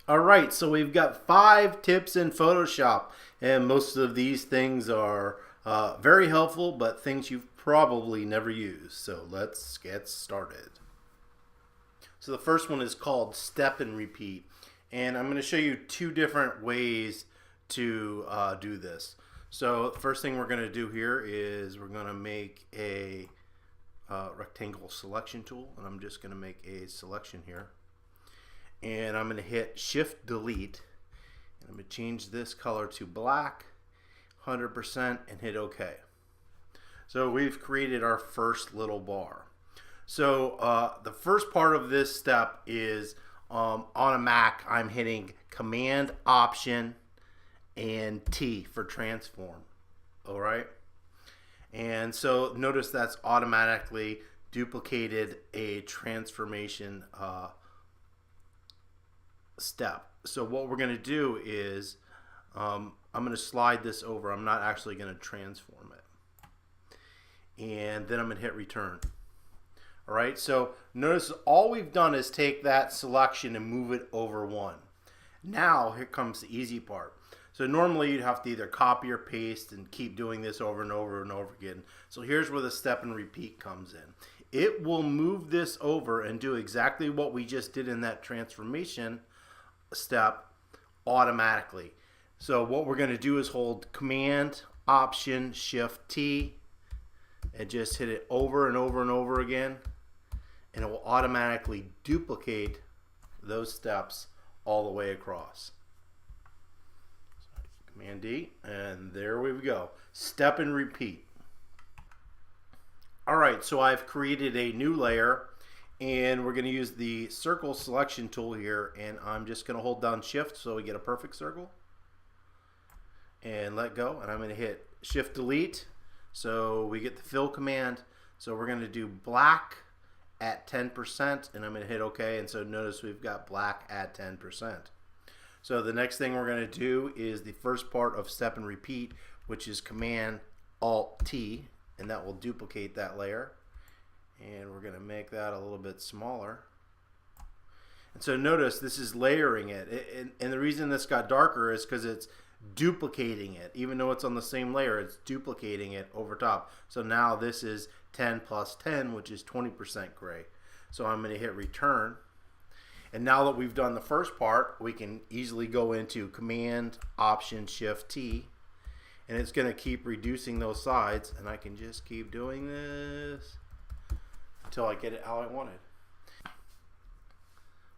Alright, so we've got 5 tips in Photoshop, and most of these things are very helpful, but things you've probably never used. So let's get started. So the first one is called step and repeat, and I'm going to show you 2 different ways to do this. So the first thing we're going to do here is we're going to make a rectangle selection tool, and I'm just going to make a selection here. And I'm going to hit Shift Delete, and I'm going to change this color to black 100% and hit OK. So we've created our first little bar. So the first part of this step is on a Mac I'm hitting Command Option and T for transform. Alright, and so notice that's automatically duplicated a transformation step. So what we're going to do is I'm going to slide this over. I'm not actually going to transform it, and then I'm going to hit return. Alright, so notice all we've done is take that selection and move it over one. Now here comes the easy part. So normally you'd have to either copy or paste and keep doing this over and over and over again. So here's where the step and repeat comes in. It will move this over and do exactly what we just did in that transformation step automatically. So what we're going to do is hold Command Option Shift T and just hit it over and over and over again, and it will automatically duplicate those steps all the way across. So Command D, and there we go. Step and repeat. Alright, so I've created a new layer, and we're going to use the circle selection tool here, and I'm just going to hold down Shift so we get a perfect circle and let go, and I'm going to hit Shift Delete so we get the fill command. So we're going to do black at 10%, and I'm going to hit OK, and so notice we've got black at 10%. So the next thing we're going to do is the first part of step and repeat, which is Command Alt T, and that will duplicate that layer. And we're going to make that a little bit smaller. And so notice this is layering it. And the reason this got darker is because it's duplicating it. Even though it's on the same layer, it's duplicating it over top. So now this is 10 plus 10, which is 20% gray. So I'm going to hit return. And now that we've done the first part, we can easily go into Command Option Shift T. And it's going to keep reducing those sides. And I can just keep doing this until I get it how I want it.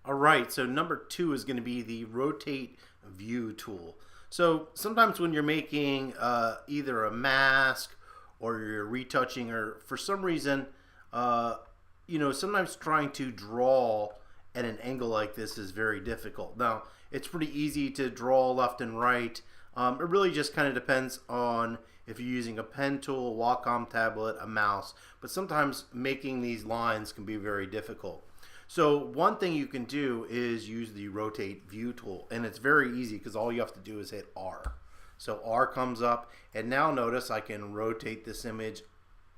Alright, so number 2 is going to be the Rotate View tool. So sometimes when you're making either a mask or you're retouching, or for some reason, sometimes trying to draw at an angle like this is very difficult. Now, it's pretty easy to draw left and right. It really just kind of depends on if you're using a pen tool, a Wacom tablet, a mouse, but sometimes making these lines can be very difficult. So one thing you can do is use the Rotate View tool, and it's very easy because all you have to do is hit R. So R comes up, and now notice I can rotate this image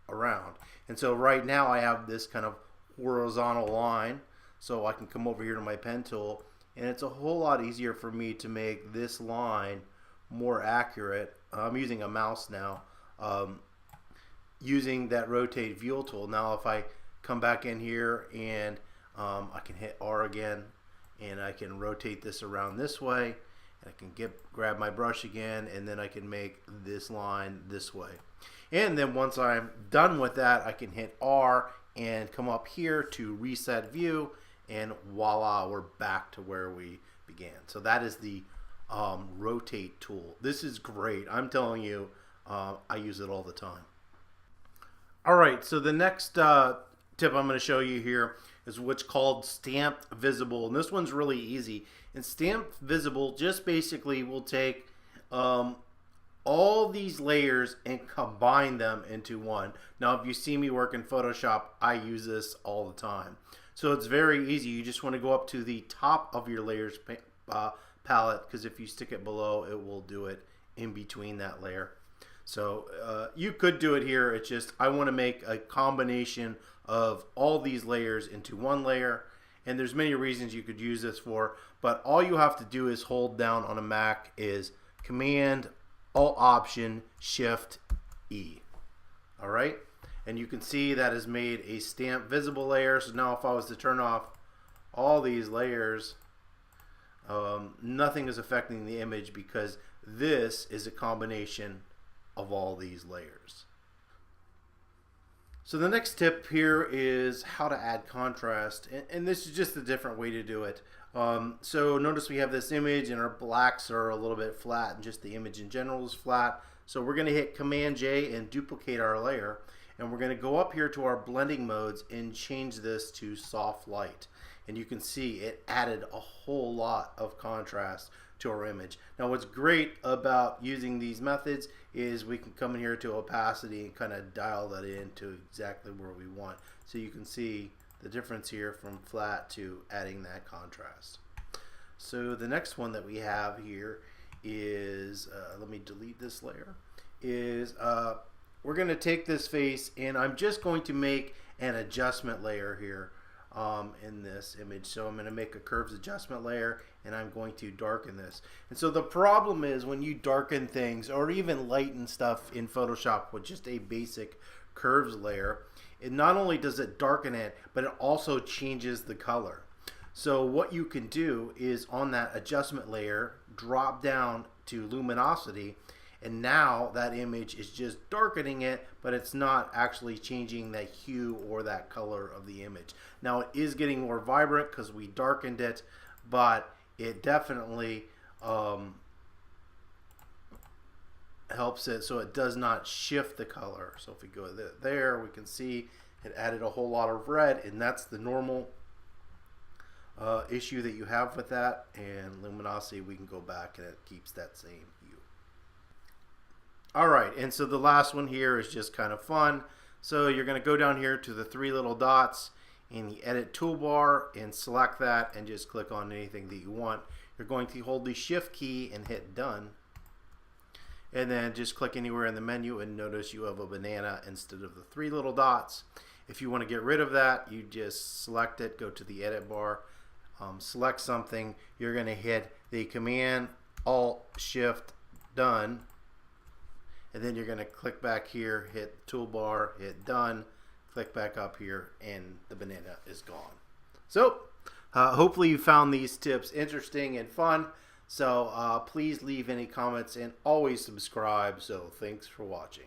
around. And so right now I have this kind of horizontal line, so I can come over here to my pen tool, and it's a whole lot easier for me to make this line more accurate. I'm using a mouse now, using that Rotate View tool. Now if I come back in here and I can hit R again, and I can rotate this around this way, and I can grab my brush again, and then I can make this line this way. And then once I'm done with that, I can hit R and come up here to Reset View, and voila, we're back to where we began. So that is the Rotate tool. This is great. I'm telling you, I use it all the time. Alright, so the next tip I'm going to show you here is what's called Stamped Visible, and this one's really easy. And Stamped Visible just basically will take all these layers and combine them into one. Now if you see me work in Photoshop, I use this all the time. So it's very easy. You just want to go up to the top of your layers palette, because if you stick it below, it will do it in between that layer. So you could do it here. It's just I want to make a combination of all these layers into one layer, And there's many reasons you could use this for, but all you have to do is hold down on a Mac is Command Alt Option Shift E. All right, and you can see that has made a stamp visible layer. So now if I was to turn off all these layers, nothing is affecting the image because this is a combination of all these layers. So the next tip here is how to add contrast, and this is just a different way to do it. So notice we have this image and our blacks are a little bit flat and just the image in general is flat. So we're going to hit Command J and duplicate our layer, and we're going to go up here to our blending modes and change this to soft light. And you can see it added a whole lot of contrast to our image. Now what's great about using these methods is we can come in here to opacity and kind of dial that in to exactly where we want. So you can see the difference here from flat to adding that contrast. So the next one that we have here is, let me delete this layer, is we're going to take this face and I'm just going to make an adjustment layer here in this image. So I'm going to make a curves adjustment layer and I'm going to darken this. And so the problem is when you darken things or even lighten stuff in Photoshop with just a basic curves layer, it not only does it darken it, but it also changes the color. So what you can do is on that adjustment layer, drop down to luminosity, and now that image is just darkening it, but it's not actually changing that hue or that color of the image. Now it is getting more vibrant because we darkened it, but it definitely helps it so it does not shift the color. So if we go there, we can see it added a whole lot of red, and that's the normal issue that you have with that. And luminosity, we can go back and it keeps that same hue. Alright, and so the last one here is just kind of fun. So you're going to go down here to the three little dots in the edit toolbar and select that and just click on anything that you want. You're going to hold the shift key and hit done, and then just click anywhere in the menu and notice you have a banana instead of the three little dots. If you want to get rid of that, you just select it, go to the edit bar, select something. You're going to hit the Command Alt Shift done, and then you're going to click back here, hit toolbar, hit done, click back up here, and the banana is gone. So hopefully you found these tips interesting and fun. So please leave any comments and always subscribe. So thanks for watching.